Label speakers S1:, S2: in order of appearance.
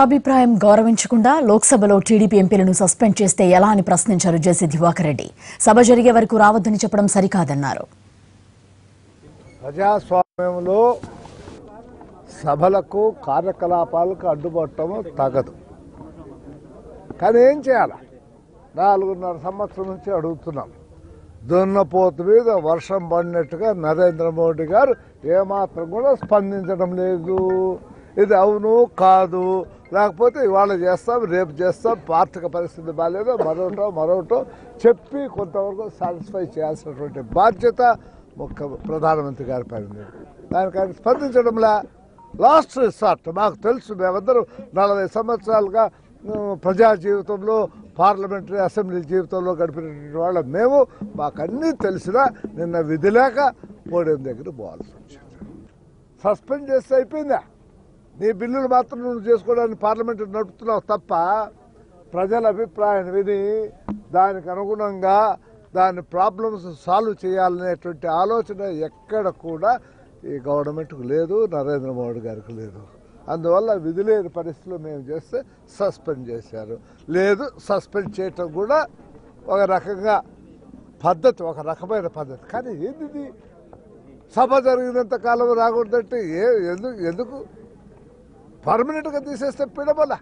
S1: అభిప్రాయం గౌరవించకుండా లోక్సభలో టీడీపీ ఎంపీలను సస్పెండ్ చేస్తే ఎలా అని ప్రశ్నించారు జేసీ దివాకర్ రెడ్డి. సభ జరిగే వరకు రావద్దని చెప్పడం సరికాదన్నారు.
S2: ప్రజాస్వామ్యంలో సభలకు కార్యకలాపాలకు అడ్డుపడటం తగదు. కానీ ఏం చేయాలి? 4.5 సంవత్సరం నుంచి అడుగుతున్నాం. దున్నపోతు మీద వర్షం పడినట్టుగా నరేంద్ర మోడీ గారు ఏమాత్రం కూడా స్పందించడం లేదు. ఇది అవును కాదు, లేకపోతే ఇవాళ చేస్తాం రేపు చేస్తాం, ఆర్థిక పరిస్థితి బాగాలేదు, మరోటో చెప్పి కొంతవరకు సాటిస్ఫై చేయాల్సినటువంటి బాధ్యత ప్రధానమంత్రి గారి పైన ఉంది. దానికి ఆయన స్పందించడంలా లాస్ట్ రిసార్ట్. మాకు తెలుసు, మేమందరం 40 సంవత్సరాలుగా ప్రజా జీవితంలో పార్లమెంటరీ అసెంబ్లీ జీవితంలో గడిపినటువంటి వాళ్ళ మేము మాకన్నీ తెలిసినా నిన్న విధి లేక పోడియం దగ్గర పోవాల్సి వచ్చింది. సస్పెండ్ చేస్తే అయిపోయిందా? నీ బిల్లులు మాత్రం నువ్వు చేసుకోవడానికి పార్లమెంట్ నడుపుతున్నావు తప్ప ప్రజల అభిప్రాయాన్ని విని దానికి అనుగుణంగా దాని ప్రాబ్లమ్స్ సాల్వ్ చేయాలనేటువంటి ఆలోచన ఎక్కడ కూడా ఈ గవర్నమెంట్కు లేదు, నరేంద్ర మోడీ గారికి లేదు. అందువల్ల విధి లేని పరిస్థితుల్లో మేము చేస్తే సస్పెండ్ చేశారు. లేదు, సస్పెండ్ చేయటం కూడా ఒక రకంగా పద్ధతి, ఒక రకమైన పద్ధతి. కానీ ఏంది సభ జరిగినంత కాలం రాకూడదంటే ఎందుకు పర్మనెంట్గా తీసేస్తే పిడబల